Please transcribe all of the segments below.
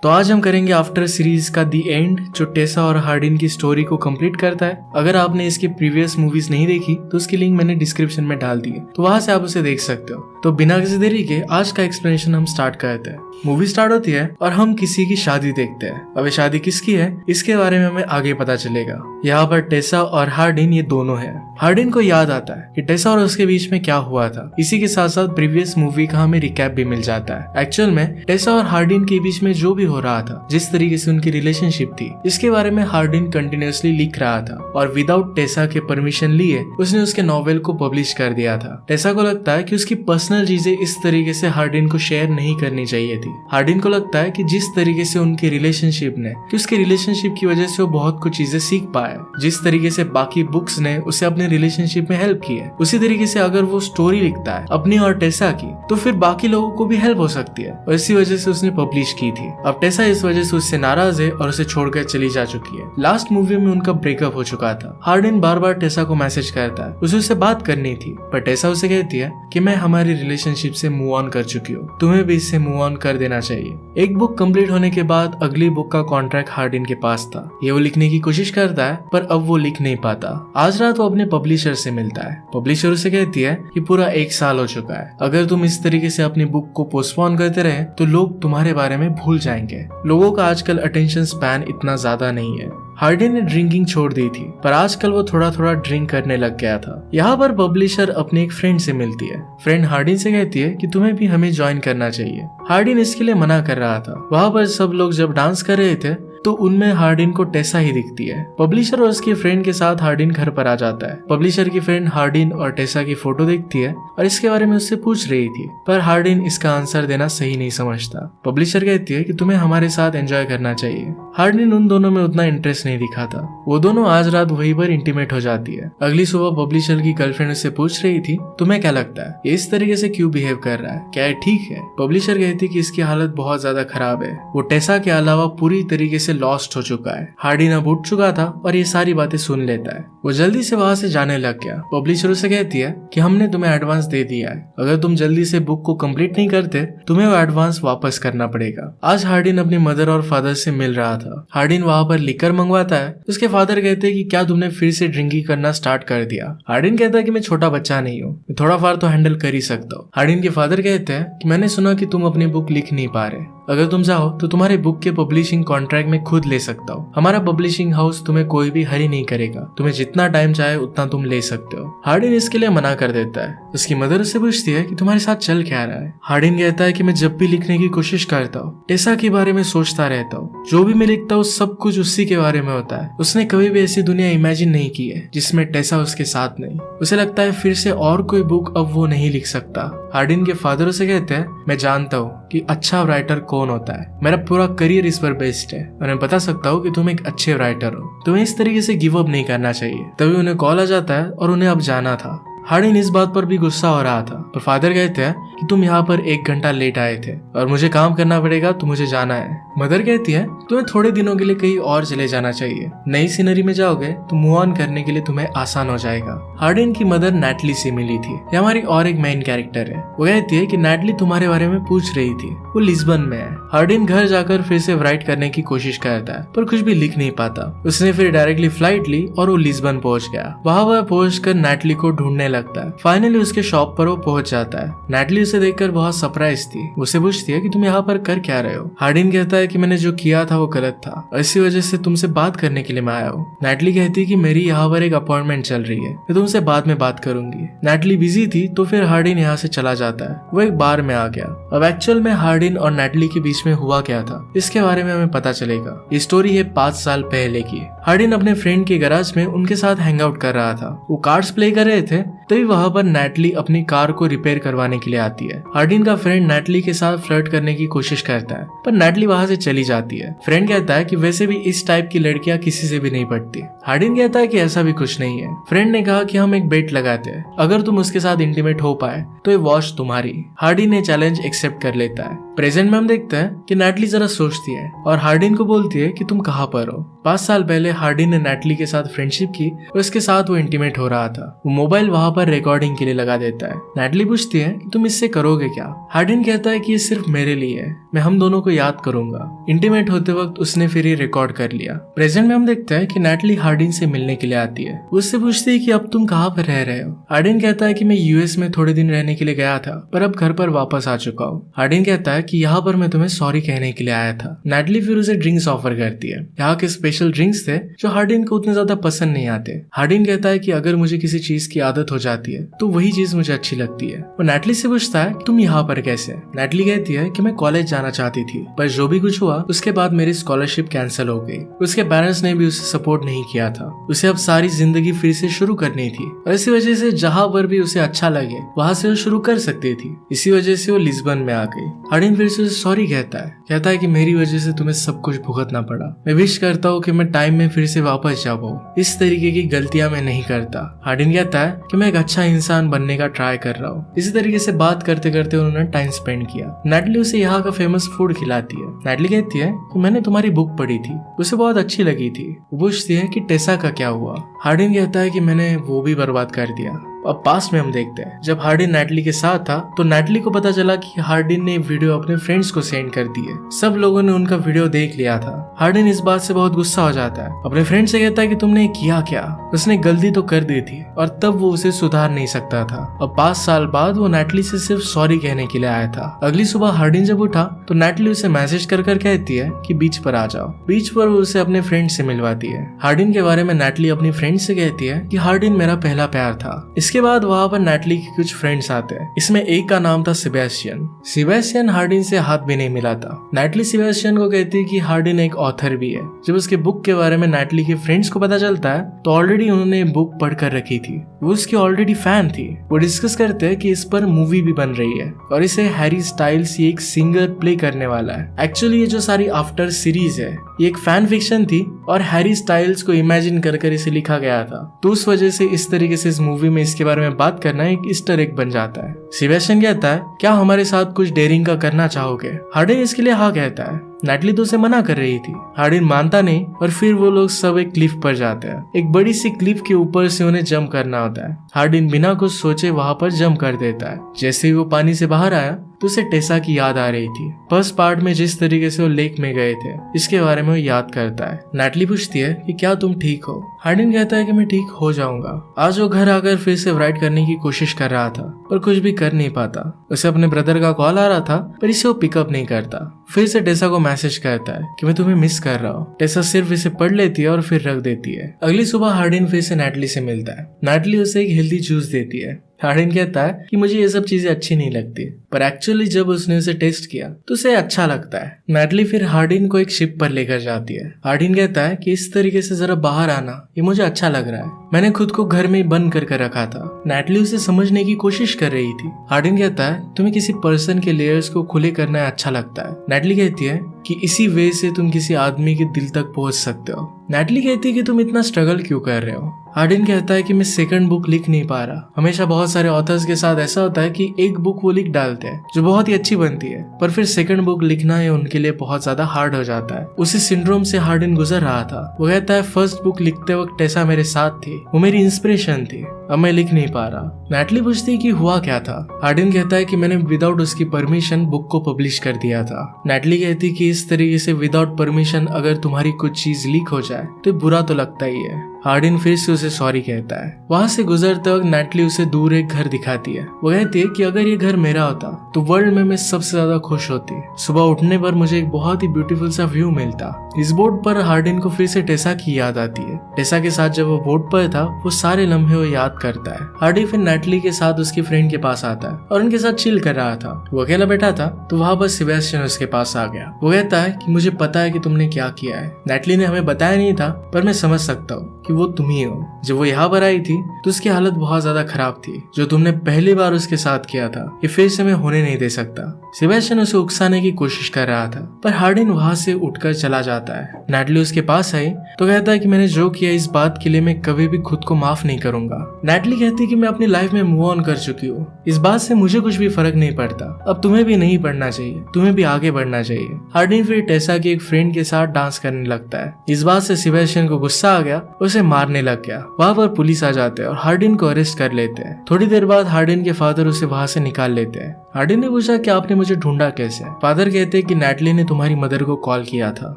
तो आज हम करेंगे आफ्टर सीरीज का दी एंड, जो टेसा और हार्डिन की स्टोरी को कंप्लीट करता है। अगर आपने इसकी प्रीवियस मूवीज नहीं देखी तो उसकी लिंक मैंने डिस्क्रिप्शन में डाल दी है, तो वहां से आप उसे देख सकते हो। तो बिना किसी देरी के आज का एक्सप्लेनेशन हम स्टार्ट करते हैं। मूवी स्टार्ट होती है और हम किसी की शादी देखते हैं। अब ये शादी किसकी है इसके बारे में हमें आगे पता चलेगा। यहाँ पर टेसा और हार्डिन ये दोनों हैं। हार्डिन को याद आता है कि टेसा और उसके बीच में क्या हुआ था। इसी के साथ साथ प्रीवियस मूवी का हमें रिकैप भी मिल जाता है। एक्चुअल में टेसा और हार्डिन के बीच में जो भी हो रहा था, जिस तरीके से उनकी रिलेशनशिप थी, इसके बारे में हार्डिन कंटिन्यूअसली लिख रहा था और विदाउट टेसा के परमिशन लिए उसने उसके नॉवेल को पब्लिश कर दिया था। टेसा को लगता है कि उसकी पर्सनल चीजें इस तरीके से हार्डिन को शेयर नहीं करनी चाहिए थी। हार्डिन को लगता है कि जिस तरीके से उनकी रिलेशनशिप ने, कि उसकी रिलेशनशिप की वजह से वो बहुत कुछ चीजें सीख पाया, जिस तरीके से बाकी बुक्स ने उसे अपने रिलेशनशिप में हेल्प की है, उसी तरीके से अगर वो स्टोरी लिखता है अपनी और टेसा की, तो फिर बाकी लोगों को भी हेल्प हो सकती है। और इसी वजह से उसने पब्लिश की थी। अब टेसा इस वजह से उससे नाराज है और उसे छोड़कर चली जा चुकी है। लास्ट मूवी में उनका ब्रेकअप हो चुका था। हार्डिन बार बार टेसा को मैसेज करता है, उसे उससे बात करनी थी, पर टेसा उसे कहती है कि मैं हमारी रिलेशनशिप से मूव ऑन कर चुकी हूँ, तुम्हें भी इससे मूव ऑन कर देना चाहिए। एक बुक कंप्लीट होने के बाद अगली बुक का कॉन्ट्रैक्ट हार्डिन के पास था। ये वो लिखने की कोशिश करता है पर अब वो लिख नहीं पाता। आज रात वो अपने पब्लिशर से मिलता है। पब्लिशर उसे कहती है कि पूरा 1 साल हो चुका है, अगर तुम इस तरीके से अपनी बुक को पोस्टपोन करते रहे तो लोग तुम्हारे बारे में भूल जाएंगे। लोगों का आजकल अटेंशन स्पैन इतना ज्यादा नहीं है। हार्डिन ने ड्रिंकिंग छोड़ दी थी, पर आजकल वो थोड़ा थोड़ा ड्रिंक करने लग गया था। यहाँ पर पब्लिशर अपने एक फ्रेंड से मिलती है। फ्रेंड हार्डिन से कहती है कि तुम्हें भी हमें ज्वाइन करना चाहिए। हार्डिन इसके लिए मना कर रहा था। वहाँ पर सब लोग जब डांस कर रहे थे तो उनमें हार्डिन को टेसा ही दिखती है। पब्लिशर और उसके फ्रेंड के साथ हार्डिन घर पर आ जाता है। पब्लिशर की फ्रेंड हार्डिन और टेसा की फोटो देखती है और इसके बारे में उससे पूछ रही थी, पर हार्डिन इसका आंसर देना सही नहीं समझता। पब्लिशर कहती है कि तुम्हें हमारे साथ एंजॉय करना चाहिए। हार्डिन उन दोनों में उतना इंटरेस्ट नहीं दिखा था। वो दोनों आज रात वहीं पर इंटीमेट हो जाती है। अगली सुबह पब्लिशर की गर्लफ्रेंड उससे पूछ रही थी, तुम्हें क्या लगता है ये इस तरीके से क्यों बिहेव कर रहा है, क्या ये ठीक है? पब्लिशर कहती कि इसकी हालत बहुत ज्यादा खराब है। वो टेसा के अलावा पूरी तरीके से लॉस्ट हो चुका है। हार्डिन अब उठ चुका था और ये सारी बातें सुन लेता है। वो जल्दी से वहां से जाने लग गया। पब्लिशर उसे कहती है कि हमने तुम्हें एडवांस दे दिया है, अगर तुम जल्दी से बुक को कंप्लीट नहीं करते तुम्हें वो एडवांस वापस करना पड़ेगा। आज हार्डिन अपनी मदर और फादर से मिल रहा था। हार्डिन वहां पर लिकर मंगवाता है। उसके फादर कहते हैं कि क्या तुमने फिर से ड्रिंकिंग करना स्टार्ट कर दिया? हार्डिन कहता है कि मैं छोटा बच्चा नहीं हूँ, मैं थोड़ा फार तो हैंडल कर ही सकता हूँ। हार्डिन के फादर कहते हैं कि मैंने सुना कि तुम अपनी बुक लिख नहीं पा रहे, अगर तुम चाहो तो तुम्हारे बुक के पब्लिशिंग कॉन्ट्रैक्ट में खुद ले सकता हो। हमारा पब्लिशिंग हाउस तुम्हें कोई भी हरी नहीं करेगा, तुम्हें जितना टाइम चाहे उतना तुम ले सकते हो। हार्डिन इसके लिए मना कर देता है। उसकी मदर उससे पूछती है कि तुम्हारे साथ चल क्या रहा है? हार्डिन कहता है कि मैं जब भी लिखने की कोशिश करता हूँ टेसा के बारे में सोचता रहता हूँ। जो भी मैं लिखता हूँ सब कुछ उसी के बारे में होता है। उसने कभी भी ऐसी दुनिया इमेजिन नहीं की है जिसमें टेसा उसके साथ नहीं। उसे लगता है फिर से और कोई बुक अब वो नहीं लिख सकता। हार्डिन के फादर उसे कहते हैं, मैं जानता हूँ कि अच्छा राइटर कौन होता है, मेरा पूरा करियर इस पर बेस्ड है और मैं बता सकता हूँ कि तुम एक अच्छे राइटर हो, तुम्हें इस तरीके से गिव अप नहीं करना चाहिए। तभी उन्हें कॉल आ जाता है और उन्हें अब जाना था। हार्डिन इस बात पर भी गुस्सा हो रहा था, पर फादर कहते हैं कि तुम यहाँ पर 1 घंटा लेट आए थे और मुझे काम करना पड़ेगा तो मुझे जाना है। मदर कहती है तुम्हें थोड़े दिनों के लिए कहीं और चले जाना चाहिए, नई सीनरी में जाओगे तो मूव ऑन करने के लिए तुम्हें आसान हो जाएगा। हार्डिन की मदर नैटली से मिली थी। ये हमारी और एक मेन कैरेक्टर है। वो कहती है कि नैटली तुम्हारे बारे में पूछ रही थी, वो लिस्बन में है। हार्डिन घर जाकर फिर से राइट करने की कोशिश करता है पर कुछ भी लिख नहीं पाता। उसने फिर डायरेक्टली फ्लाइट ली और वो लिस्बन पहुंच गया। वहां वह पहुंच कर नैटली को ढूंढने लगता है। फाइनली उसके शॉप पर वो पहुंच जाता है। नैटली उसे देखकर बहुत सरप्राइज थी। उसे पूछती है कि तुम यहाँ पर कर क्या रहे हो? हार्डिन कहता है कि मैंने जो किया था वो गलत था, इसी वजह से तुमसे बात करने के लिए मैं आया हूँ। नैटली कहती है कि मेरी यहाँ पर एक अपॉइंटमेंट चल रही है, मैं तुमसे बाद में बात करूंगी। नैटली बिजी थी तो फिर हार्डिन यहाँ से चला जाता है। वो एक बार में आ गया। अब एक्चुअल में हार्डिन और नैटली के बीच में हुआ क्या था इसके बारे में हमें पता चलेगा। ये स्टोरी है 5 साल पहले की। हार्डिन अपने फ्रेंड के गैराज में उनके साथ हैंग आउट कर रहा था। वो कार्ड्स प्ले कर रहे थे, तभी वहां पर नैटली अपनी कार को रिपेयर करवाने के लिए आती है। हार्डिन का फ्रेंड नैटली के साथ फ्लर्ट करने की कोशिश करता है पर नैटली वहां से चली जाती है। फ्रेंड कहता है कि वैसे भी इस टाइप की लड़कियां किसी से भी नहीं पटती। हार्डिन कहता है कि ऐसा भी कुछ नहीं है। फ्रेंड ने कहा कि हम एक बेट लगाते हैं, अगर तुम उसके साथ इंटीमेट हो पाए तो ये वॉच तुम्हारी। हार्डिन ने चैलेंज एक्सेप्ट कर लेता है। प्रेजेंट में हम देखते हैं कि नैटली जरा सोचती है और हार्डिन को बोलती है कि तुम कहाँ पर हो। 5 साल पहले हार्डिन ने नैटली के साथ फ्रेंडशिप की और उसके साथ वो इंटीमेट हो रहा था। वो मोबाइल वहां पर रिकॉर्डिंग के लिए लगा देता है। नैटली पूछती है कि तुम इससे करोगे क्या? हार्डिन कहता है कि ये सिर्फ मेरे लिए है, मैं हम दोनों को याद करूंगा। इंटीमेट होते वक्त उसने फिर ये रिकॉर्ड कर लिया। प्रेजेंट में हम देखते हैं कि नैटली हार्डिन से मिलने के लिए आती है। उससे पूछती है कि अब तुम कहाँ पर रह रहे हो। हार्डिन कहता है कि मैं यूएस में थोड़े दिन रहने के लिए गया था, पर अब घर पर वापस आ चुका हूँ। हार्डिन कहता है कि यहाँ पर मैं तुम्हें सॉरी कहने के लिए आया था। नैटली फिर उसे ड्रिंक्स ऑफर करती है। यहाँ के स्पेशल ड्रिंक्स थे जो हार्डिन को उतने ज्यादा पसंद नहीं आते। हार्डिन कहता है कि अगर मुझे किसी चीज की आदत हो जाती है तो वही चीज मुझे अच्छी लगती है। वो नैटली से पूछता है तुम यहाँ पर कैसे। नैटली कहती है कि मैं कॉलेज जाना चाहती थी, पर जो भी कुछ हुआ उसके बाद मेरी स्कॉलरशिप कैंसिल हो गई। उसके पेरेंट्स ने भी उसे सपोर्ट नहीं किया था। उसे अब सारी जिंदगी फिर से शुरू करनी थी और इसी वजह से जहाँ पर भी उसे अच्छा लगे वहाँ से वो शुरू कर सकती थी। इसी वजह से वो लिस्बन में आ गई। हार्डिन फिर से उसे सॉरी कहता है कि मेरी वजह से तुम्हें सब कुछ भुगतना पड़ा। मैं विश करता हूँ कि मैं टाइम में फिर से वापस जा पाऊँ। इस तरीके की गलतियां मैं नहीं करता। हार्डिन कहता है कि मैं एक अच्छा इंसान बनने का ट्राई कर रहा हूँ। इसी तरीके से बात करते करते उन्होंने टाइम स्पेंड किया। नैटली उसे यहाँ का फेमस फूड खिलाती है। नैटली कहती है कि मैंने तुम्हारी बुक पढ़ी थी, उसे बहुत अच्छी लगी थी। वो पूछती है कि टेसा का क्या हुआ। हार्डिन कहता है कि मैंने वो भी बर्बाद कर दिया। अब पास्ट में हम देखते हैं जब हार्डिन नैटली के साथ था तो नैटली को पता चला कि हार्डिन ने वीडियो अपने फ्रेंड्स को सेंड कर दी है। सब लोगों ने उनका वीडियो देख लिया था। हार्डिन इस बात से बहुत गुस्सा हो जाता है। अपने फ्रेंड से कहता है कि तुमने किया क्या, उसने गलती तो कर दी थी और तब वो उसे सुधार नहीं सकता था। अब 5 साल बाद वो नैटली से सिर्फ सॉरी कहने के लिए आया था। अगली सुबह हार्डिन जब उठा तो नैटली उसे मैसेज कर कहती है कि बीच पर आ जाओ। बीच पर वो उसे अपने फ्रेंड से मिलवाती है। हार्डिन के बारे में नैटली अपनी फ्रेंड से कहती है कि हार्डिन मेरा पहला प्यार था। इसके बाद वहाँ पर नैटली के कुछ फ्रेंड्स आते हैं। इसमें एक का नाम था सेबेस्टियन हार्डिन से हाथ भी नहीं मिला था। नैटली सेबेस्टियन को कहती है कि हार्डिन एक ऑथर भी है। जब उसके बुक के बारे में नैटली के फ्रेंड्स को पता चलता है तो ऑलरेडी उन्होंने बुक पढ़ कर रखी थी। वो उसकी ऑलरेडी फैन थी। वो डिस्कस करते हैं कि इस पर मूवी भी बन रही है और इसे हैरी स्टाइल्स ये एक सिंगर प्ले करने वाला है। एक्चुअली ये जो सारी आफ्टर सीरीज है ये एक फैन फिक्शन थी और हैरी स्टाइल्स को इमेजिन कर इसे लिखा गया था। तो उस वजह से इस तरीके से इस मूवी में इसके बारे में बात करना एक ईस्टर एग बन जाता है। सेबेस्टियन कहता है क्या हमारे साथ कुछ डेयरिंग का करना चाहोगे। हार्डिन इसके लिए हाँ कहता है। नैटली तो उसे मना कर रही थी। हार्डिन मानता नहीं और फिर वो लोग सब एक क्लिफ पर जाते हैं। एक बड़ी सी क्लिफ के ऊपर से उन्हें जंप करना होता है। हार्डिन बिना कुछ सोचे वहां पर जंप कर देता है। जैसे ही वो पानी से बाहर आया तो उसे टेसा की याद आ रही थी। फर्स्ट पार्ट में जिस तरीके से वो लेक में गए थे इसके बारे में वो याद करता है। नैटली पूछती है कि क्या तुम ठीक हो। हार्डिन कहता है कि मैं ठीक हो जाऊंगा। आज वो घर आकर फिर से राइड करने की कोशिश कर रहा था पर कुछ भी कर नहीं पाता। उसे अपने ब्रदर का कॉल आ रहा था पर इसे वो पिकअप नहीं करता। फिर से टेसा को मैसेज करता है कि मैं तुम्हें मिस कर रहा हूँ। टेसा सिर्फ इसे पढ़ लेती है और फिर रख देती है। अगली सुबह हार्डिन फिर से नैटली से मिलता है। नैटली उसे एक हेल्दी जूस देती है। हार्डिन कहता है कि मुझे ये सब चीजें अच्छी नहीं लगती, पर एक्चुअली जब उसने उसे टेस्ट किया तो उसे अच्छा लगता है। नैटली फिर हार्डिन को एक शिप पर लेकर जाती है। हार्डिन कहता है कि इस तरीके से जरा बाहर आना ये मुझे अच्छा लग रहा है। मैंने खुद को घर में बंद कर रखा था। नैटली उसे समझने की कोशिश कर रही थी। हार्डिन कहता है तुम्हें किसी पर्सन के लेयर्स को खुले करना अच्छा लगता है। नैटली कहती है कि इसी वे से तुम किसी आदमी के दिल तक पहुंच सकते हो। नैटली कहती है कि तुम इतना स्ट्रगल क्यों कर रहे हो। हार्डिन कहता है कि मैं सेकंड बुक लिख नहीं पा रहा। हमेशा बहुत सारे ऑथर्स के साथ ऐसा होता है कि एक बुक वो लिख डालते हैं जो बहुत ही अच्छी बनती है, पर फिर सेकंड बुक लिखना है उनके लिए बहुत ज्यादा हार्ड हो जाता है। उसी सिंड्रोम से हार्डिन गुजर रहा था। वो कहता है फर्स्ट बुक लिखते वक्त टेसा मेरे साथ थी, वो मेरी इंस्पिरेशन थी, अब मैं लिख नहीं पा रहा। नैटली पूछती है कि हुआ क्या था। हार्डिन कहता है कि मैंने विदाउट उसकी परमिशन बुक को पब्लिश कर दिया था। नैटली कहती है कि इस तरीके से विदाउट परमिशन अगर तुम्हारी कुछ चीज लीक हो जाए तो बुरा तो लगता ही है। हार्डिन फिर से उसे सॉरी कहता है। वहां से गुजरते वक्त नैटली उसे दूर एक घर दिखाती है। वो कहती है कि अगर ये घर मेरा होता तो वर्ल्ड में मैं सबसे ज्यादा खुश होती। सुबह उठने पर मुझे एक बहुत ही ब्यूटीफुल सा व्यू मिलता। इस बोट पर हार्डिन को फिर से टेसा की याद आती है। टेसा के साथ जब वो बोट पर था वो सारे लम्हे वो याद करता है। हार्डिन फिर नैटली के साथ उसकी फ्रेंड के पास आता है और उनके साथ चिल कर रहा था। वो अकेला बैठा था तो वहां पर सेबेस्टियन उसके पास आ गया। वो कहता है कि मुझे पता है कि तुमने क्या किया है। नैटली ने हमें बताया नहीं था पर मैं समझ सकता हूँ कि वो तुम ही हो। जब वो यहाँ पर आई थी तो उसकी हालत बहुत ज्यादा खराब थी। जो तुमने पहली बार उसके साथ किया था ये फिर से मैं होने नहीं दे सकता। सेबेस्टियन उसे उकसाने की कोशिश कर रहा था पर हार्डिन वहां से उठकर चला जाता है। नैटली उसके पास आई तो कहता है कि मैंने जो किया इस बात के लिए मैं कभी भी खुद को माफ नहीं करूंगा। नैटली कहती है कि मैं अपनी लाइफ में मूव ऑन कर चुकी हूँ, इस बात से मुझे कुछ भी फर्क नहीं पड़ता। अब तुम्हें भी नहीं पढ़ना चाहिए, तुम्हें भी आगे बढ़ना चाहिए। हार्डिन फिर टेसा की एक फ्रेंड के साथ डांस करने लगता है। इस बात से सेबेस्टियन को गुस्सा आ गया। उसे उसे मारने लग गया। वहाँ पर पुलिस आ जाते हैं और हार्डिन को अरेस्ट कर लेते हैं। थोड़ी देर बाद हार्डिन के फादर उसे वहाँ से निकाल लेते हैं। हार्डिन ने पूछा कि आपने मुझे ढूंढा कैसे? फादर कहते हैं कि नैटली ने तुम्हारी मदर को कॉल किया था।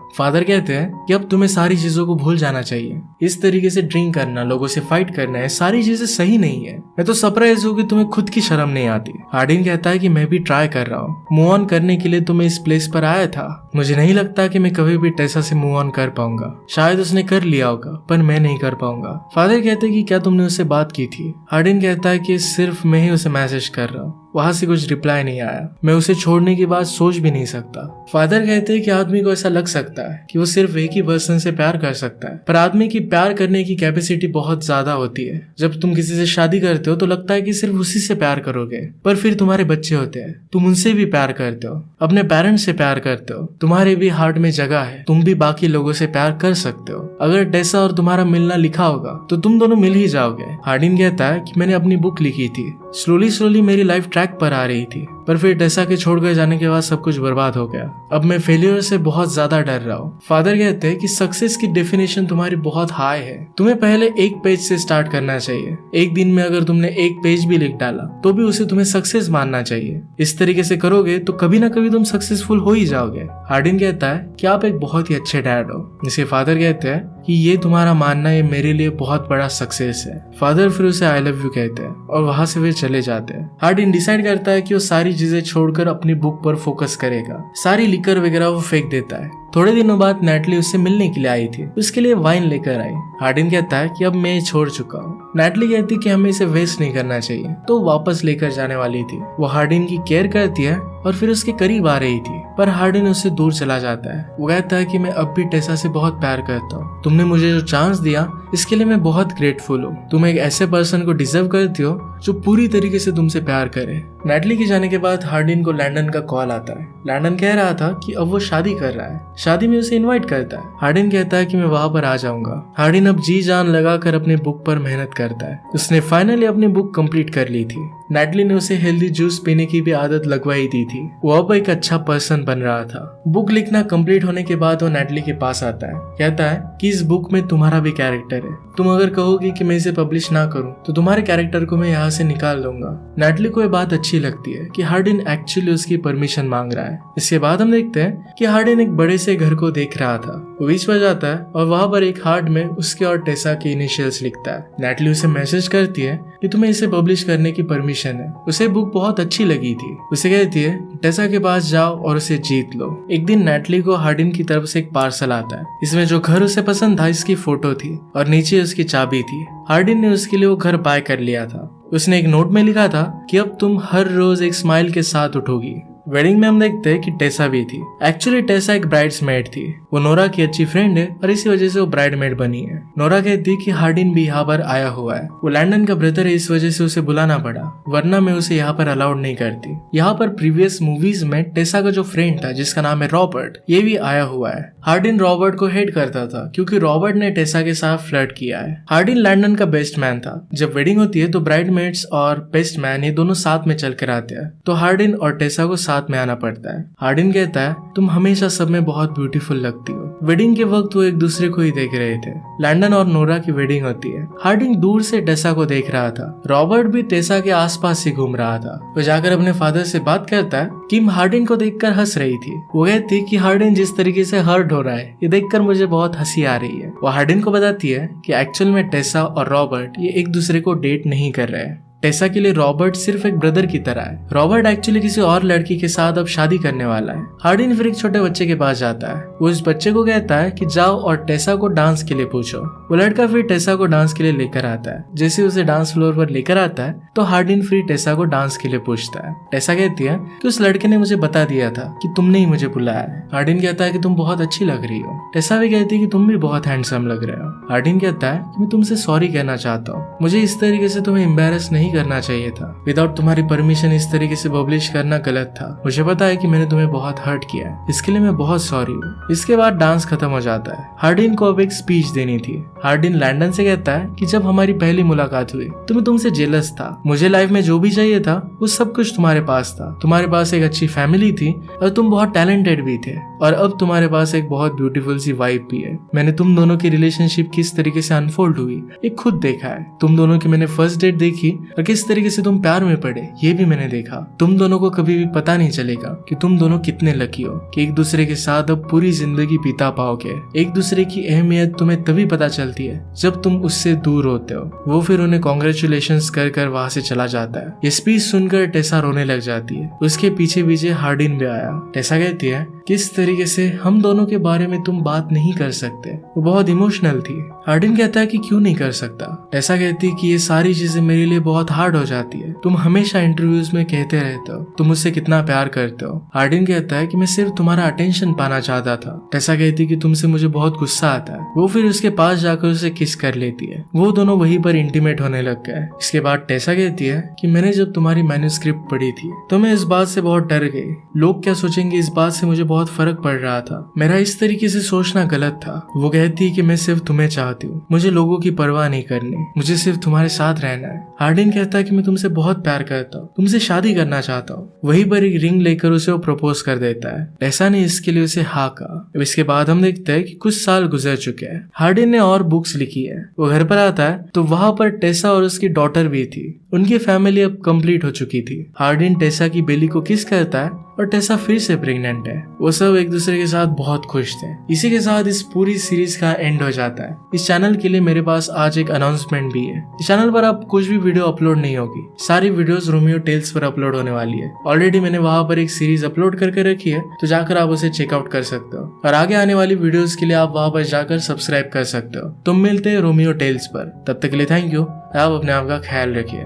फादर कहते हैं कि अब तुम्हें सारी चीजों को भूल जाना चाहिए। इस तरीके से ड्रिंक करना, लोगों से फाइट करना, है सारी चीजें सही नहीं है। मैं तो सरप्राइज हूँ कि तुम्हें खुद की शर्म नहीं आती। हार्डिन कहता है कि मैं भी ट्राई कर रहा हूँ, मूव ऑन करने के लिए तो मैं इस प्लेस पर आया था। मुझे नहीं लगता कि मैं कभी भी टेसा से मूव ऑन कर पाऊंगा। शायद उसने कर लिया होगा पर मैं नहीं कर पाऊंगा। फादर कहते हैं कि क्या तुमने उससे बात की थी? हार्डिन कहता है कि सिर्फ मैं ही उसे मैसेज कर रहा हूँ। वहां से कुछ रिप्लाई नहीं आया। मैं उसे छोड़ने की बात सोच भी नहीं सकता। फादर कहते हैं कि आदमी को ऐसा लग सकता है कि वो सिर्फ एक ही पर्सन से प्यार कर सकता है, पर आदमी की प्यार करने की कैपेसिटी बहुत ज्यादा होती है। जब तुम किसी से शादी करते हो तो लगता है कि सिर्फ उसी से प्यार करोगे, पर फिर तुम्हारे बच्चे होते हैं, तुम उनसे भी प्यार करते हो, अपने पेरेंट्स से प्यार करते हो, तुम्हारे भी हार्ट में जगह है, तुम भी बाकी लोगों से प्यार कर सकते हो। अगर टेसा और तुम्हारा मिलना लिखा होगा तो तुम दोनों मिल ही जाओगे। हार्डिन कहता है कि मैंने अपनी बुक लिखी थी, स्लोली मेरी लाइफ ट्रैक पर आ रही थी, पर फिर टेसा के छोड़कर जाने के बाद सब कुछ बर्बाद हो गया। अब मैं फेलियर से बहुत ज्यादा डर रहा हूँ। फादर कहते हैं कि सक्सेस की डेफिनेशन तुम्हारी बहुत हाई है, तुम्हें पहले एक पेज से स्टार्ट करना चाहिए। एक दिन में अगर तुमने एक पेज भी लिख डाला तो भी उसे तुम्हें सक्सेस मानना चाहिए। इस तरीके से करोगे तो कभी ना कभी तुम सक्सेसफुल हो ही जाओगे। हार्डिन कहता है कि आप एक बहुत ही अच्छे डैड हो। जिसे फादर कहते हैं कि ये तुम्हारा मानना ये मेरे लिए बहुत बड़ा सक्सेस है। फादर फिर उसे आई लव यू कहते हैं और वहां से वे चले जाते हैं। हार्डिन डिसाइड करता है कि वो सारी चीजें छोड़कर अपनी बुक पर फोकस करेगा। सारी लिकर वगैरह वो फेंक देता है। थोड़े दिनों बाद नैटली उससे मिलने के लिए आई थी, उसके लिए वाइन लेकर आई। हार्डिन कहता है कि अब मैं ये छोड़ चुका हूँ। नैटली कहती कि हमें इसे वेस्ट नहीं करना चाहिए, तो वापस लेकर जाने वाली थी। वो हार्डिन की केयर करती है और फिर उसके करीब आ रही थी, पर हार्डिन उससे दूर चला जाता है। वो कहता है कि मैं अब भी टेसा से बहुत प्यार करता हूँ, तुमने मुझे जो चांस दिया इसके लिए मैं बहुत ग्रेटफुल हूँ। तुम एक ऐसे पर्सन को डिजर्व करती हो जो पूरी तरीके से तुमसे प्यार करे। नैटली के जाने के बाद हार्डिन को लैंडन का कॉल आता है। लैंडन कह रहा था कि अब वो शादी कर रहा है, शादी में उसे इनवाइट करता है। हार्डिन कहता है कि मैं वहां पर आ जाऊंगा। हार्डिन अब जी जान लगाकर अपने बुक पर मेहनत करता है। उसने फाइनली अपनी बुक कंप्लीट कर ली थी। नैटली ने उसे हेल्दी जूस पीने की भी आदत लगवाई दी थी। वो अब एक अच्छा पर्सन बन रहा था। बुक लिखना कंप्लीट होने के बाद वो नैटली के पास आता है, कहता है कि इस बुक में तुम्हारा भी कैरेक्टर है। तुम अगर कहोगी कि मैं इसे पब्लिश ना करूं तो तुम्हारे कैरेक्टर को मैं यहाँ से निकाल दूंगा। नैटली को ये बात अच्छी लगती है कि हार्डिन एक्चुअली उसकी परमिशन मांग रहा है। इसके बाद हम देखते हैं कि हार्डिन एक बड़े से घर को देख रहा था। वो बीच पर जाता है और वहां पर एक हार्ट में उसके और टेसा के इनिशियल्स लिखता है। नैटली उसे मैसेज करती है कि तुम्हें इसे पब्लिश करने की परमिशन है। उसे बुक बहुत अच्छी लगी थी। उसे कहती है टेसा के पास जाओ और उसे जीत लो। एक दिन नैटली को हार्डिन की तरफ से एक पार्सल आता है। इसमें जो घर उसे पसंद था इसकी फोटो थी और नीचे उसकी चाबी थी। हार्डिन ने उसके लिए वो घर बाय कर लिया था। उसने एक नोट में लिखा था कि अब तुम हर रोज एक स्माइल के साथ उठोगी। वेडिंग में हम देखते हैं कि टेसा भी थी। एक्चुअली टेसा एक ब्राइड्समेड थी। वो नोरा की अच्छी फ्रेंड है और इसी वजह से वो ब्राइडमेड बनी है। नोरा कहती कि हार्डिन भी यहाँ पर आया हुआ है। वो लैंडन का ब्रदर है, इस वजह से उसे बुलाना पड़ा, वरना मैं उसे यहाँ पर अलाउड नहीं करती। यहाँ पर प्रीवियस मूवीज में टेसा का जो फ्रेंड था जिसका नाम है रॉबर्ट, ये भी आया हुआ है। हार्डिन रॉबर्ट को हेट करता था क्योंकि रॉबर्ट ने टेसा के साथ फ्लर्ट किया है। हार्डिन लैंडन का बेस्ट मैन था। जब वेडिंग होती है तो ब्राइडमेड्स और बेस्ट मैन ये दोनों साथ में चल कर आते हैं, तो हार्डिन और टेसा को साथ में आना पड़ता है। हार्डिन कहता है तुम हमेशा सब में बहुत ब्यूटीफुल लगती हो। वेडिंग के वक्त वो एक दूसरे को ही देख रहे थे। लैंडन और नोरा की वेडिंग होती है। हार्डिन दूर से टेसा को देख रहा था। रॉबर्ट भी टेसा के आसपास ही घूम रहा था। वो जाकर अपने फादर से बात करता है। किम हार्डिन को देखकर हंस रही थी। वो कहती कि हार्डिन जिस तरीके से हर्ट हो रहा है ये देखकर मुझे बहुत हंसी आ रही है। वो हार्डिन को बताती है कि एक्चुअल में टेसा और रॉबर्ट ये एक दूसरे को डेट नहीं कर रहे हैं। टेसा के लिए रॉबर्ट सिर्फ एक ब्रदर की तरह है। रॉबर्ट एक्चुअली किसी और लड़की के साथ अब शादी करने वाला है। हार्डिन फिर एक छोटे बच्चे के पास जाता है। वो इस बच्चे को कहता है कि जाओ और टेसा को डांस के लिए पूछो। वो लड़का फिर टेसा को डांस के लिए लेकर आता है। जैसे उसे डांस फ्लोर पर लेकर आता है तो हार्डिन फिर टेसा को डांस के लिए पूछता है। टेसा कहती है कि उस लड़के ने मुझे बता दिया था कि तुमने ही मुझे बुलाया है। हार्डिन कहता है कि तुम बहुत अच्छी लग रही हो। टेसा भी कहती है कि तुम भी बहुत हैंडसम लग रहे हो। हार्डिन कहता है कि मैं तुमसे सॉरी कहना चाहता हूँ, मुझे इस तरीके से तुम्हें एम्बैरेस नहीं करना चाहिए था। विदाउट तुम्हारी परमिशन इस तरीके से पब्लिश करना गलत था। मुझे पता है कि मैंने तुम्हें बहुत हर्ट किया है, इसके लिए मैं बहुत सॉरी हूँ। इसके बाद डांस खत्म हो जाता है। हार्डिन को अब एक स्पीच देनी थी। हार्डिन लैंडन से कहता है कि जब हमारी पहली मुलाकात हुई तो मैं तुमसे जेलस था। मुझे लाइफ में जो भी चाहिए था वो सब कुछ तुम्हारे पास था। तुम्हारे पास एक अच्छी फैमिली थी और तुम बहुत टैलेंटेड भी थे, और अब तुम्हारे पास एक बहुत ब्यूटीफुल सी वाइफ भी है। मैंने तुम दोनों की रिलेशनशिप किस तरीके से अनफोल्ड हुई ये खुद देखा है। तुम दोनों की मैंने फर्स्ट डेट देखी और किस तरीके से तुम प्यार में पड़े ये भी मैंने देखा। तुम दोनों को कभी भी पता नहीं चलेगा कि तुम दोनों कितने लकी हो कि एक दूसरे के साथ अब पूरी जिंदगी बिता पाओगे। एक दूसरे की अहमियत तुम्हें तभी पता चलती है जब तुम उससे दूर होते हो। वो फिर उन्हें कॉन्ग्रेचुलेशंस कर कर वहां से चला जाता है। ये स्पीच सुनकर टेसा रोने लग जाती है। उसके पीछे पीछे हार्डिन भी आया। टेसा कहती है किस तरीके से हम दोनों के बारे में तुम बात नहीं कर सकते। वो बहुत इमोशनल थी। हार्डिन कहता है कि क्यों नहीं कर सकता। टेसा कहती है कि ये सारी चीजें मेरे लिए बहुत हार्ड हो जाती है। तुम हमेशा इंटरव्यूज में कहते रहते हो तुम मुझसे कितना प्यार करते हो। हार्डिन कहता है कि मैं सिर्फ तुम्हारा अटेंशन पाना चाहता था। टेसा कहती है कि तुमसे मुझे बहुत गुस्सा आता है। वो फिर उसके पास जाकर उसे किस कर लेती है। वो दोनों वहीं पर इंटीमेट होने लग गए। इसके बाद टेसा कहती है कि मैंने जब तुम्हारी मैन्युस्क्रिप्ट पढ़ी थी तो मैं इस बात से बहुत डर गई। लोग क्या सोचेंगे इस बात से मुझे बहुत फर्क पड़ रहा था। मेरा इस तरीके से सोचना गलत था। वो कहती है कि मैं सिर्फ तुम्हें चाहती हूँ, मुझे लोगों की परवाह नहीं करनी, मुझे सिर्फ तुम्हारे साथ रहना है। हार्डिन कहता है कि मैं तुमसे बहुत प्यार करता हूँ, तुमसे शादी करना चाहता हूँ। वहीं पर एक रिंग लेकर उसे वो प्रपोज कर देता है। टेसा ने इसके लिए उसे हाँ कहा। इसके बाद हम देखते हैं कि कुछ साल गुजर चुके हैं। हार्डिन ने और बुक्स लिखी है। वो घर पर आता है तो वहां पर टेसा और उसकी डॉटर भी थी। उनकी फैमिली अब कंप्लीट हो चुकी थी। हार्डिन टेसा की बेली को किस करता है और टेसा फिर से प्रेग्नेंट है। वो सब एक दूसरे के साथ बहुत खुश थे। इसी के साथ इस पूरी सीरीज का एंड हो जाता है। इस चैनल के लिए मेरे पास आज एक अनाउंसमेंट भी है। इस चैनल पर अब कुछ भी वीडियो अपलोड नहीं होगी। सारी वीडियोस रोमियो टेल्स पर अपलोड होने वाली है। ऑलरेडी मैंने वहां पर एक सीरीज अपलोड करके रखी है तो जाकर आप उसे चेकआउट कर सकते हो, और आगे आने वाली वीडियोस के लिए आप वहां पर जाकर सब्सक्राइब कर सकते हो। तुम मिलते हैं रोमियो टेल्स पर। तब तक के लिए थैंक यू। आप अपने आप का ख्याल रखिए।